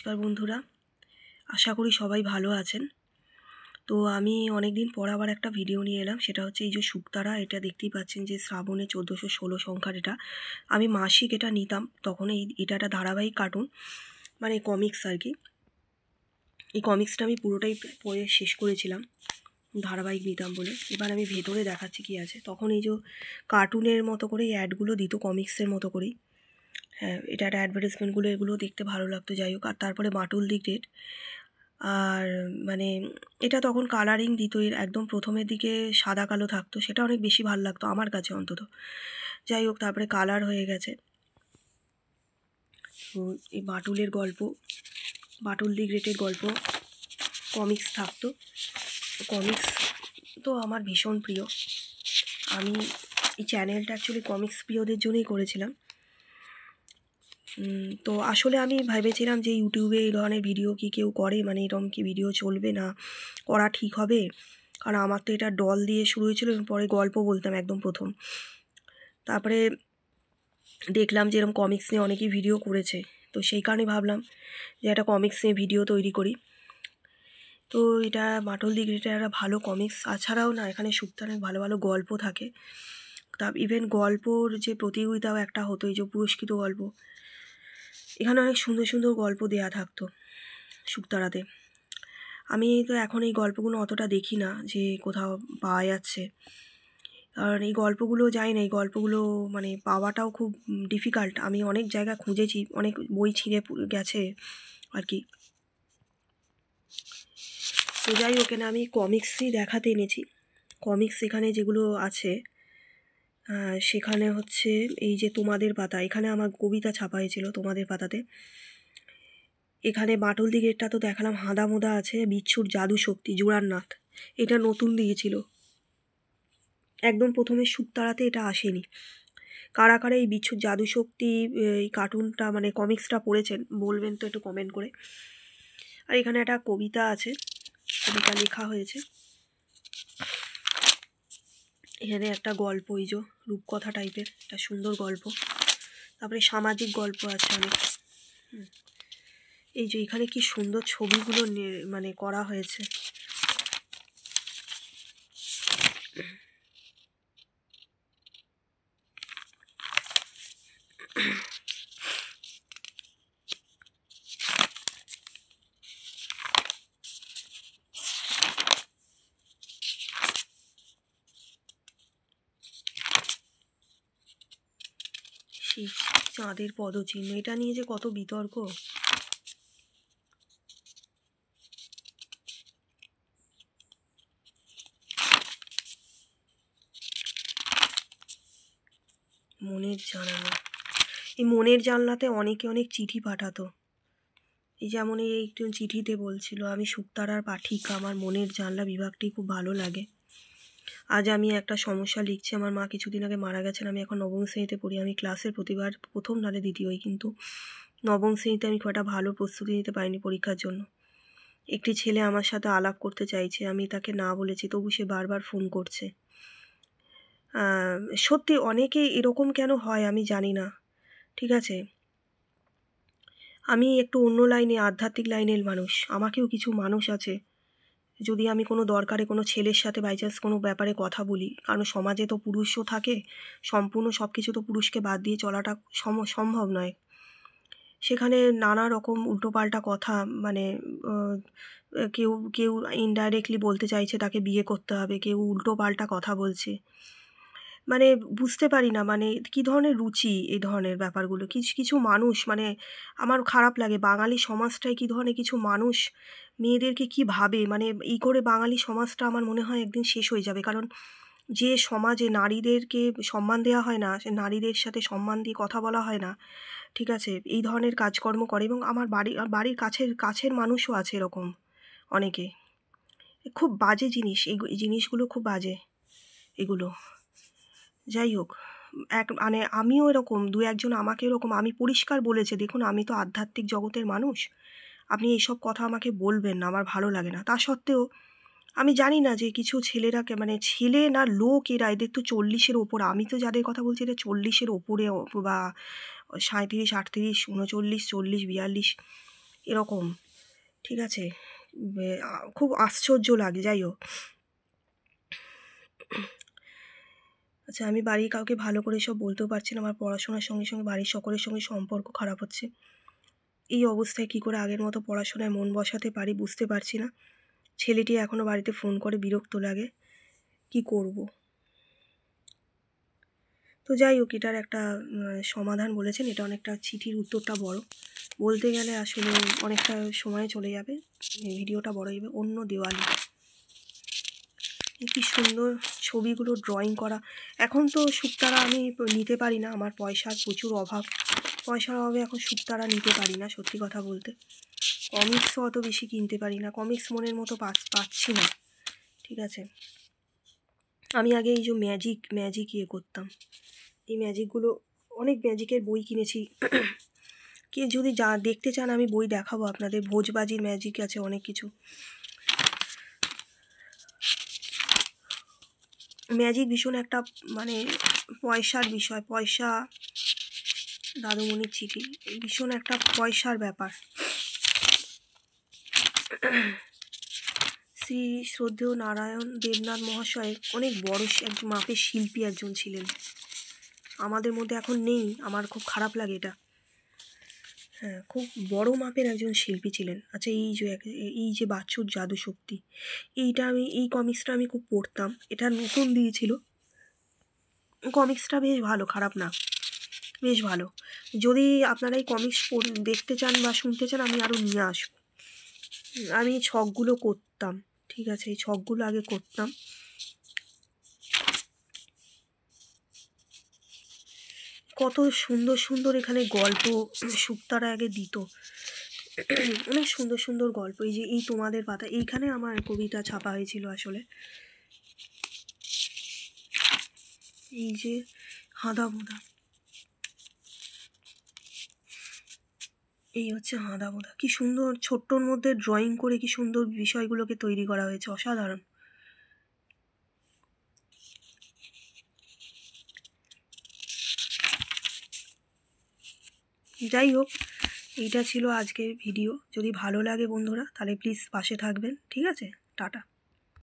নমস্কার বন্ধুরা, আশা করি সবাই ভালো আছেন। তো আমি অনেক দিন পর আবার একটা ভিডিও নিয়ে এলাম। সেটা হচ্ছে এই যে শুকতারা, এটা দেখতেই পাচ্ছেন যে শ্রাবণে 1416 সংখ্যার। এটা আমি মাসিক এটা নিতাম তখন। এটা একটা ধারাবাহিক কার্টুন, মানে কমিক্স আর কি। এই কমিক্সটা আমি পুরোটাই পড়ে শেষ করেছিলাম, ধারাবাহিক নিতাম বলে। এবার আমি ভেতরে দেখাচ্ছি কি আছে। তখন এই যে কার্টুনের মতো করে এই অ্যাডগুলো দিত, কমিক্সের মতো করেই। হ্যাঁ, এটা একটা অ্যাডভার্টাইজমেন্টগুলো, এগুলো দেখতে ভালো লাগতো। যাই হোক, আর তারপরে বাটুল দি গ্রেট। আর মানে এটা তখন কালারিং দিত, এর একদম প্রথমের দিকে সাদা কালো থাকতো, সেটা অনেক বেশি ভালো লাগতো আমার কাছে অন্তত। যাই হোক, তারপরে কালার হয়ে গেছে। তো এই বাটুলের গল্প, বাটুল দি গ্রেটের গল্প কমিক্স থাকতো। কমিক্স তো আমার ভীষণ প্রিয়। আমি এই চ্যানেলটা অ্যাকচুয়ালি কমিক্স প্রিয়দের জন্যই করেছিলাম। তো আসলে আমি ভেবেছিলাম যে ইউটিউবে এই ধরনের ভিডিও কি কেউ করে, মানে এরকম কি ভিডিও চলবে, না করা ঠিক হবে। কারণ আমার তো এটা ডল দিয়ে শুরু হয়েছিল এবং পরে গল্প বলতাম একদম প্রথম। তারপরে দেখলাম যে এরকম কমিক্স নিয়ে অনেকেই ভিডিও করেছে, তো সেই কারণে ভাবলাম যে একটা কমিক্স নিয়ে ভিডিও তৈরি করি। তো এটা বাটুল দি গ্রেটের একটা ভালো কমিক্স। তাছাড়াও না, এখানে শুকতানের ভালো ভালো গল্প থাকে। তা ইভেন গল্পর যে প্রতিযোগিতাও একটা হতো, এই যে পুরস্কৃত গল্প, এখানে অনেক সুন্দর সুন্দর গল্প দেয়া থাকতো শুকতারাতে। আমি তো এখন এই গল্পগুলো অতটা দেখি না যে কোথাও পাওয়া যাচ্ছে, কারণ এই গল্পগুলো যাই না, এই গল্পগুলো মানে পাওয়াটাও খুব ডিফিকাল্ট। আমি অনেক জায়গা খুঁজেছি, অনেক বই ছিঁড়ে গেছে আর কি। তো যাই হোক, না আমি কমিক্সই দেখাতে এনেছি। কমিক্স এখানে যেগুলো আছে, সেখানে হচ্ছে এই যে তোমাদের পাতা, এখানে আমার কবিতা ছাপা হয়েছিল তোমাদের পাতাতে। এখানে বাটুল দি গ্রেটটা তো দেখালাম, হাঁদা মোদা আছে, বিচ্ছুর জাদু শক্তি জোড়ারনাথ, এটা নতুন দিয়েছিল, একদম প্রথমে শুকতারাতে এটা আসেনি। কারা কারা এই বিচ্ছুর জাদু শক্তি এই কার্টুনটা মানে কমিক্সটা পড়েছেন বলবেন তো একটু কমেন্ট করে। আর এখানে একটা কবিতা আছে, কবিতা লেখা হয়েছে। এখানে একটা গল্প, এই যে রূপকথা টাইপের একটা সুন্দর গল্প। তারপরে সামাজিক গল্প আছে অনেক। এই যে এখানে কি সুন্দর ছবিগুলো মানে করা হয়েছে। সেই চাঁদের পদচিহ্ন, এটা নিয়ে যে কত বিতর্ক। মনের জানালা, এই মনের জানলাতে অনেকে অনেক চিঠি পাঠাতো। এই যেমন এই একটু চিঠিতে বলছিল, আমি শুকতারার পাঠিকা, আমার মনের জানলা বিভাগটি খুব ভালো লাগে। আজ আমি একটা সমস্যা লিখছি। আমার মা কিছুদিন আগে মারা গেছেন। আমি এখন নবম শ্রেণীতে পড়ি। আমি ক্লাসের প্রতিবার প্রথম নালে দ্বিতীয়ই, কিন্তু নবম শ্রেণীতে আমি খুব একটা ভালো প্রস্তুতি নিতে পারিনি পরীক্ষার জন্য। একটি ছেলে আমার সাথে আলাপ করতে চাইছে, আমি তাকে না বলেছি, তবু সে বারবার ফোন করছে। সত্যি অনেকে এরকম কেন হয় আমি জানি না। ঠিক আছে, আমি একটু অন্য লাইনে, আধ্যাত্মিক লাইনের মানুষ। আমাকেও কিছু মানুষ আছে, যদি আমি কোনো দরকারে কোনো ছেলের সাথে বাই চান্স কোনো ব্যাপারে কথা বলি, কারণ সমাজে তো পুরুষও থাকে, সম্পূর্ণ সব কিছু তো পুরুষকে বাদ দিয়ে চলাটা সম্ভব নয়। সেখানে নানা রকম উল্টোপাল্টা কথা, মানে কেউ কেউ ইনডাইরেক্টলি বলতে চাইছে তাকে বিয়ে করতে হবে, কেউ উল্টোপাল্টা কথা বলছে। মানে বুঝতে পারি না, মানে কী ধরনের রুচি এই ধরনের ব্যাপারগুলো। কিছু কিছু মানুষ, মানে আমার খারাপ লাগে, বাঙালি সমাজটায় কী ধরনের কিছু মানুষ মেয়েদেরকে কী ভাবে, মানে এই করে বাঙালি সমাজটা আমার মনে হয় একদিন শেষ হয়ে যাবে। কারণ যে সমাজে নারীদেরকে সম্মান দেওয়া হয় না, সে নারীদের সাথে সম্মান দিয়ে কথা বলা হয় না, ঠিক আছে, এই ধরনের কাজকর্ম করে। এবং আমার বাড়ির কাছের মানুষও আছে এরকম অনেকে। খুব বাজে জিনিস, এই জিনিসগুলো খুব বাজে এগুলো। যাই হোক, মানে আমিও এরকম, দু একজন আমাকে এরকম, আমি পরিষ্কার বলেছে, দেখুন আমি তো আধ্যাত্মিক জগতের মানুষ, আপনি এইসব কথা আমাকে বলবেন না, আমার ভালো লাগে না। তা সত্ত্বেও আমি জানি না যে কিছু ছেলেরাকে, মানে ছেলে না লোক, এরা, এদের তো 40-এর ওপর। আমি তো যাদের কথা বলছি এদের 40-এর ওপরে, বা 37, 38, 39, 40, 42, এরকম, ঠিক আছে। খুব আশ্চর্য লাগে। যাই হোক, আচ্ছা, আমি বাড়ির কাউকে ভালো করে সব বলতেও পারছি না। আমার পড়াশোনার সঙ্গে সঙ্গে বাড়ির সকলের সঙ্গে সম্পর্ক খারাপ হচ্ছে। এই অবস্থায় কী করে আগের মতো পড়াশোনায় মন বসাতে পারি বুঝতে পারছি না। ছেলেটি এখনও বাড়িতে ফোন করে, বিরক্ত লাগে, কি করব। তো যাই হোক, এটার একটা সমাধান বলেছেন। এটা অনেকটা, চিঠির উত্তরটা বড়, বলতে গেলে আসলে অনেকটা সময় চলে যাবে, ভিডিওটা বড় যাবে। অন্য দেওয়ালি, কি সুন্দর ছবিগুলো ড্রয়িং করা। এখন তো শুকতারা আমি নিতে পারি না, আমার পয়সার প্রচুর অভাব। পয়সার অভাবে এখন শুকতারা নিতে পারি না, সত্যি কথা বলতে। কমিক্সও অত বেশি কিনতে পারি না, কমিক্স মনের মতো পাচ্ছি না, ঠিক আছে। আমি আগে এই যে ম্যাজিক ইয়ে করতাম, এই ম্যাজিকগুলো, অনেক ম্যাজিকের বই কিনেছি। কি যদি যা দেখতে চান আমি বই দেখাবো আপনাদের, ভোজবাজির ম্যাজিক আছে, অনেক কিছু। ম্যাজিক ভীষণ একটা মানে পয়সার বিষয়, পয়সা, দাদুমণির চিঠি, ভীষণ একটা পয়সার ব্যাপার। শ্রী শ্রদ্ধেয় নারায়ণ দেবনাথ মহাশয় অনেক বড় একজন মাপের শিল্পী একজন ছিলেন, আমাদের মধ্যে এখন নেই। আমার খুব খারাপ লাগে এটা। হ্যাঁ, খুব বড় মাপের একজন শিল্পী ছিলেন। আচ্ছা, এই যে বাচ্চুর জাদু শক্তি, এই কমিক্সটা আমি খুব পড়তাম। এটা নতুন দিয়েছিল, কমিক্সটা বেশ ভালো, খারাপ না, বেশ ভালো। যদি আপনারা এই কমিক্স দেখতে চান বা শুনতে চান, আমি আরও নিয়ে আসবো। আমি এই ছকগুলো করতাম, ঠিক আছে, এই ছকগুলো আগে করতাম। কত সুন্দর সুন্দর এখানে গল্প শুকতারা আগে দিত, অনেক সুন্দর সুন্দর গল্প। এই যে এই তোমাদের পাতা, এইখানে আমার কবিতা ছাপা হয়েছিল আসলে। এই যে হাঁদাবোঁদা, এই হচ্ছে হাঁদাবোঁদা, কি সুন্দর ছোট্টর মধ্যে ড্রয়িং করে কি সুন্দর বিষয়গুলোকে তৈরি করা হয়েছে, অসাধারণ। যাই হোক, এইটা ছিল আজকের ভিডিও। যদি ভালো লাগে বন্ধুরা, তাহলে প্লিজ পাশে থাকবেন, ঠিক আছে। টাটা।